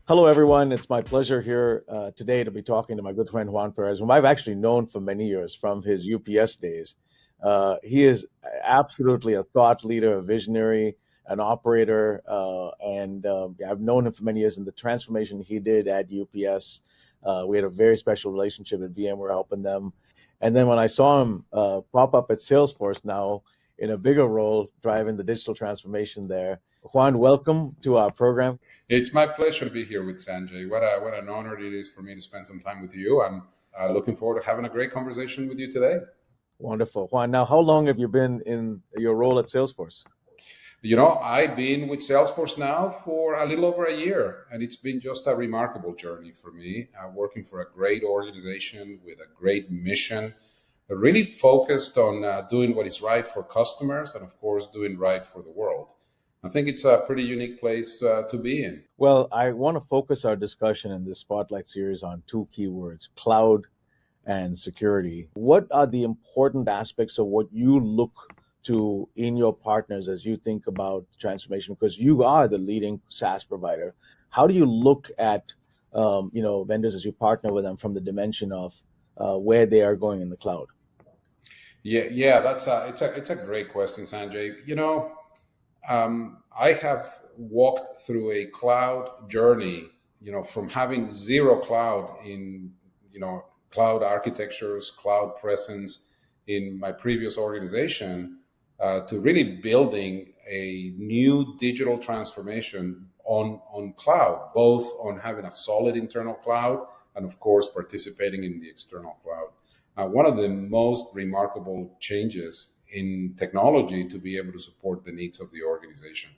Hello, everyone. It's my pleasure here today to be talking to my good friend Juan Perez, whom I've actually known for many years from his UPS days. He is absolutely a thought leader, a visionary, an operator, and I've known him for many years. And the transformation he did at UPS, we had a very special relationship at VMware helping them. And then when I saw him pop up at Salesforce now in a bigger role, driving the digital transformation there, Juan, welcome to our program. It's my pleasure to be here with Sanjay. What an honor it is for me to spend some time with you. I'm looking forward to having a great conversation with you today. Wonderful. Juan, now how long have you been in your role at Salesforce? I've been with Salesforce now for a little over a year, and it's been just a remarkable journey for me, working for a great organization with a great mission, really focused on doing what is right for customers and, of course, doing right for the world. I think it's a pretty unique place to be in. Well, I want to focus our discussion in this Spotlight series on two keywords, cloud and security. What are the important aspects of what you look to in your partners as you think about transformation? Because you are the leading SaaS provider. How do you look at vendors as you partner with them from the dimension of where they are going in the cloud? Yeah, it's a great question, Sanjay. I have walked through a cloud journey, from having zero cloud in, cloud architectures, cloud presence in my previous organization, to really building a new digital transformation on cloud, both on having a solid internal cloud and, of course, participating in the external cloud. One of the most remarkable changes in technology to be able to support the needs of the organization.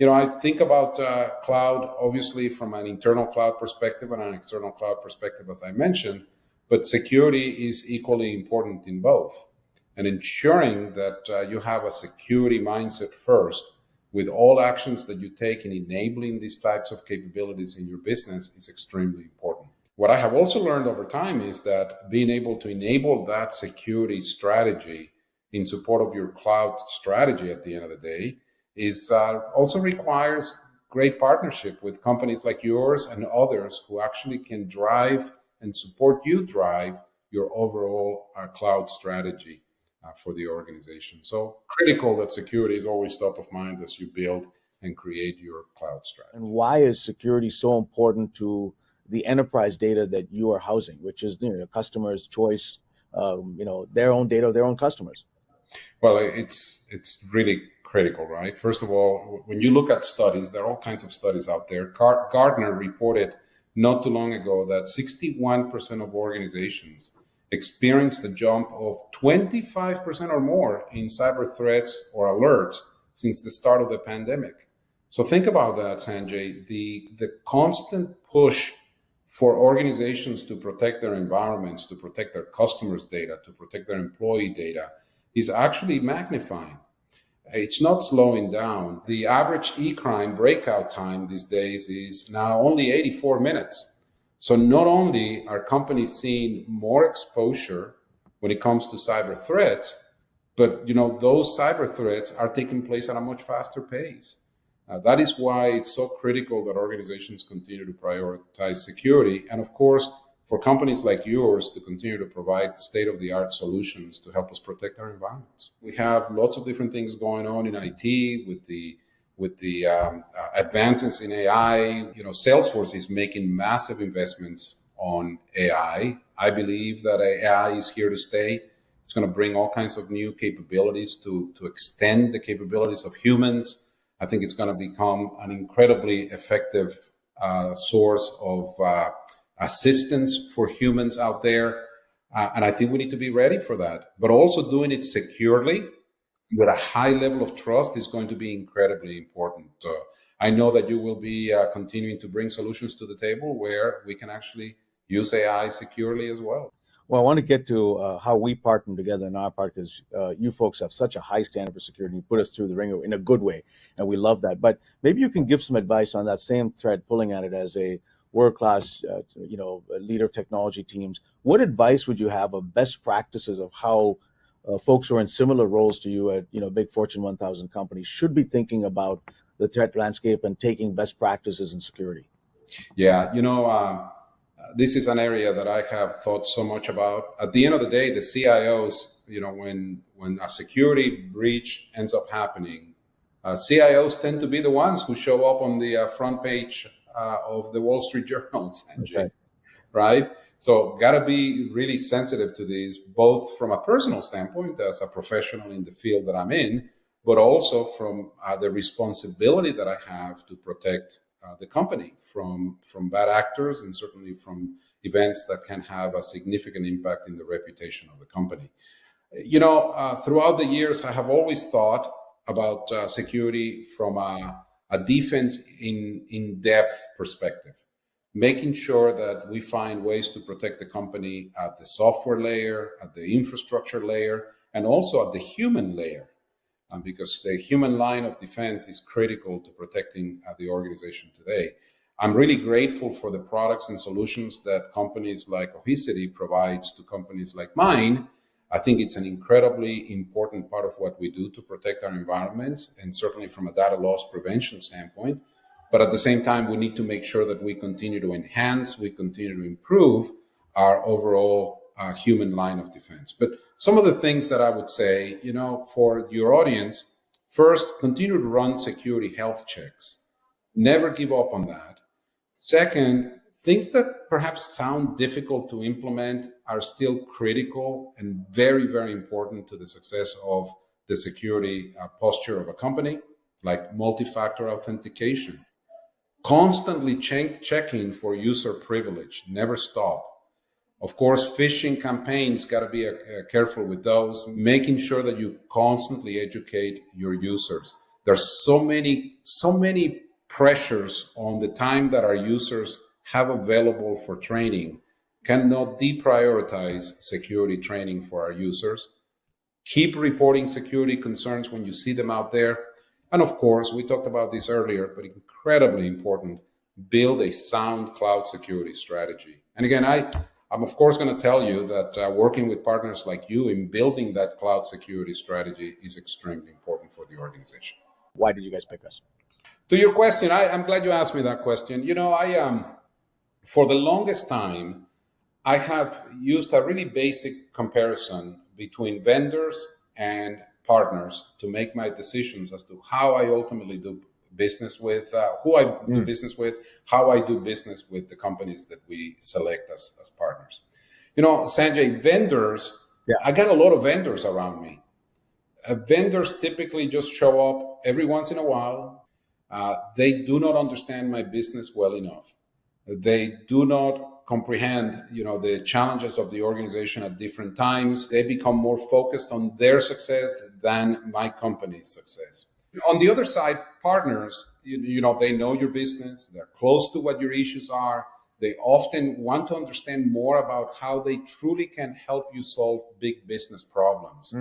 I think about cloud, obviously, from an internal cloud perspective and an external cloud perspective, as I mentioned, but security is equally important in both. And ensuring that you have a security mindset first with all actions that you take in enabling these types of capabilities in your business is extremely important. What I have also learned over time is that being able to enable that security strategy in support of your cloud strategy at the end of the day is also requires great partnership with companies like yours and others who actually can drive and support you drive your overall cloud strategy for the organization. So critical that security is always top of mind as you build and create your cloud strategy. And why is security so important to the enterprise data that you are housing, which is customers' choice, their own data, their own customers? Well, it's really critical, right? First of all, when you look at studies, there are all kinds of studies out there. Gartner reported not too long ago that 61% of organizations experienced a jump of 25% or more in cyber threats or alerts since the start of the pandemic. So think about that, Sanjay. The constant push for organizations to protect their environments, to protect their customers' data, to protect their employee data is actually magnifying. It's not slowing down. The average e-crime breakout time these days is now only 84 minutes. So not only are companies seeing more exposure when it comes to cyber threats, but those cyber threats are taking place at a much faster pace. That is why it's so critical that organizations continue to prioritize security. And of course, for companies like yours to continue to provide state-of-the-art solutions to help us protect our environments. We have lots of different things going on in IT with the advances in AI. Salesforce is making massive investments on AI. I believe that AI is here to stay. It's going to bring all kinds of new capabilities to extend the capabilities of humans. I think it's going to become an incredibly effective source of assistance for humans out there. And I think we need to be ready for that. But also doing it securely with a high level of trust is going to be incredibly important. I know that you will be continuing to bring solutions to the table where we can actually use AI securely as well. Well, I want to get to how we partner together in our part, because you folks have such a high standard for security. You put us through the ringer in a good way, and we love that. But maybe you can give some advice on that same thread, pulling at it as a world-class, leader of technology teams. What advice would you have of best practices of how folks who are in similar roles to you at big Fortune 1000 companies should be thinking about the threat landscape and taking best practices in security? Yeah, this is an area that I have thought so much about. At the end of the day, the CIOs, when a security breach ends up happening, CIOs tend to be the ones who show up on the front page of the Wall Street Journal, Sanjay, Okay. right? So got to be really sensitive to these, both from a personal standpoint as a professional in the field that I'm in, but also from the responsibility that I have to protect the company from bad actors and certainly from events that can have a significant impact in the reputation of the company. Throughout the years, I have always thought about security from a defense in depth perspective, making sure that we find ways to protect the company at the software layer, at the infrastructure layer, and also at the human layer. Because the human line of defense is critical to protecting the organization today. I'm really grateful for the products and solutions that companies like Cohesity provides to companies like mine. I think it's an incredibly important part of what we do to protect our environments, and certainly from a data loss prevention standpoint. But at the same time, we need to make sure that we continue to enhance, we continue to improve our overall human line of defense. But some of the things that I would say, for your audience, first, continue to run security health checks. Never give up on that. Second, things that perhaps sound difficult to implement are still critical and very, very important to the success of the security posture of a company, like multi-factor authentication. Constantly checking for user privilege, never stop. Of course, phishing campaigns, got to be careful with those, making sure that you constantly educate your users. There's so many pressures on the time that our users have available for training. Cannot deprioritize security training for our users. Keep reporting security concerns when you see them out there. And of course, we talked about this earlier, but incredibly important, build a sound cloud security strategy. And again, I'm of course going to tell you that working with partners like you in building that cloud security strategy is extremely important for the organization. Why did you guys pick us? To your question, I'm glad you asked me that question. For the longest time, I have used a really basic comparison between vendors and partners to make my decisions as to how I ultimately do business with, who I do business with, how I do business with the companies that we select as partners. Sanjay, vendors, I got a lot of vendors around me. Vendors typically just show up every once in a while. They do not understand my business well enough. They do not comprehend, the challenges of the organization at different times. They become more focused on their success than my company's success. On the other side, partners, they know your business. They're close to what your issues are. They often want to understand more about how they truly can help you solve big business problems.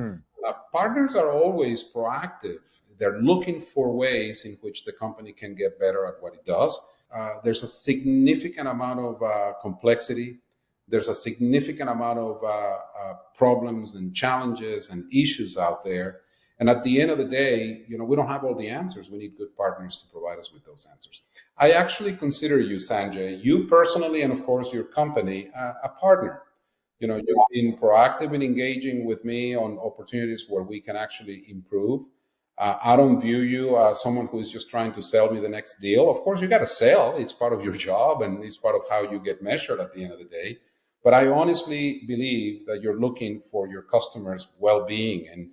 Partners are always proactive. They're looking for ways in which the company can get better at what it does. There's a significant amount of complexity. There's a significant amount of problems and challenges and issues out there. And at the end of the day, we don't have all the answers. We need good partners to provide us with those answers. I actually consider you, Sanjay, you personally, and of course your company, a partner. You've been proactive in engaging with me on opportunities where we can actually improve. I don't view you as someone who is just trying to sell me the next deal. Of course, you got to sell. It's part of your job and it's part of how you get measured at the end of the day. But I honestly believe that you're looking for your customers' well-being, and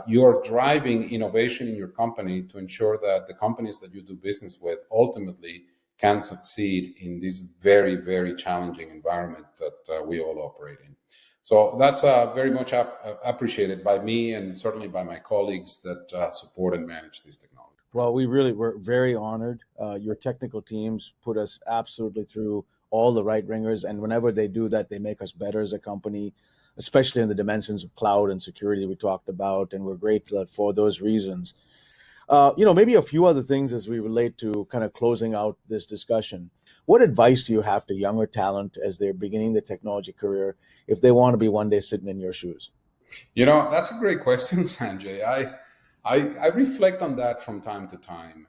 you're driving innovation in your company to ensure that the companies that you do business with ultimately can succeed in this very, very challenging environment that we all operate in. So that's very much appreciated by me and certainly by my colleagues that support and manage this technology. Well, we're very honored. Your technical teams put us absolutely through all the right ringers, and whenever they do that, they make us better as a company, especially in the dimensions of cloud and security we talked about, and we're grateful for those reasons. Maybe a few other things as we relate to kind of closing out this discussion. What advice do you have to younger talent as they're beginning the technology career if they want to be one day sitting in your shoes? That's a great question, Sanjay. I reflect on that from time to time.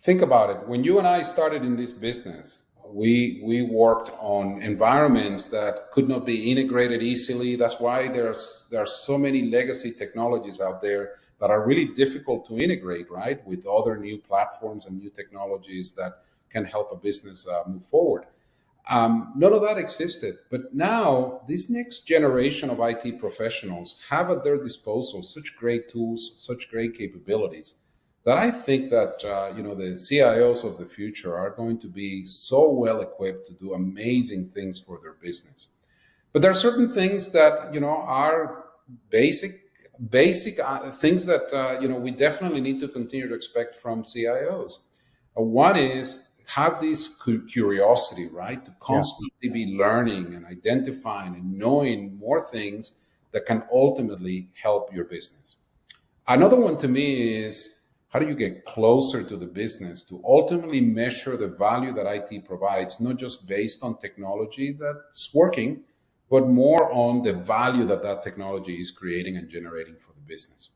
Think about it. When you and I started in this business, we worked on environments that could not be integrated easily. That's why there are so many legacy technologies out there that are really difficult to integrate, right, with other new platforms and new technologies that can help a business move forward. None of that existed. But now, this next generation of IT professionals have at their disposal such great tools, such great capabilities, that I think that the CIOs of the future are going to be so well equipped to do amazing things for their business. But there are certain things that are basic things that we definitely need to continue to expect from CIOs. One is have this curiosity, right, to constantly be learning and identifying and knowing more things that can ultimately help your business. Another one to me is, how do you get closer to the business to ultimately measure the value that IT provides, not just based on technology that's working, but more on the value that that technology is creating and generating for the business?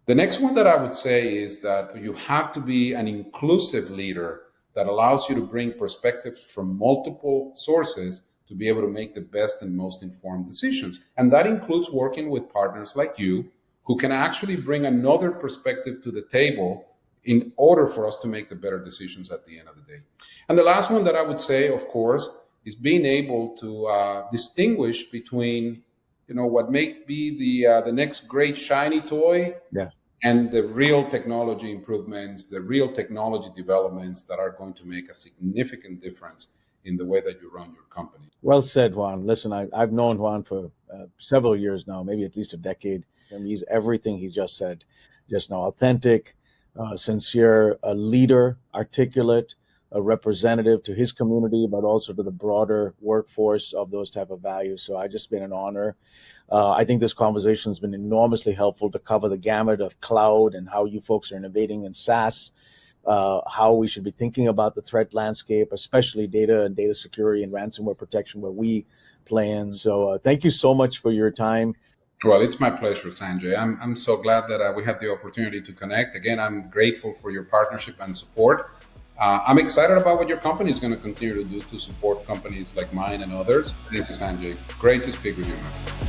The next one that I would say is that you have to be an inclusive leader that allows you to bring perspectives from multiple sources to be able to make the best and most informed decisions. And that includes working with partners like you, who can actually bring another perspective to the table in order for us to make the better decisions at the end of the day. And the last one that I would say, of course, is being able to distinguish between, what may be the next great shiny toy, and the real technology improvements, the real technology developments that are going to make a significant difference in the way that you run your company. Well said, Juan. Listen, I've known Juan for several years now, maybe at least a decade. And he's everything he just said just now: authentic, sincere, a leader, articulate, a representative to his community, but also to the broader workforce of those type of values. So it's just been an honor. I think this conversation has been enormously helpful to cover the gamut of cloud and how you folks are innovating in SaaS, how we should be thinking about the threat landscape, especially data and data security and ransomware protection where we play in. So thank you so much for your time. Well, it's my pleasure, Sanjay. I'm so glad that we had the opportunity to connect. Again, I'm grateful for your partnership and support. I'm excited about what your company is going to continue to do to support companies like mine and others. Thank you, Sanjay. Great to speak with you, man.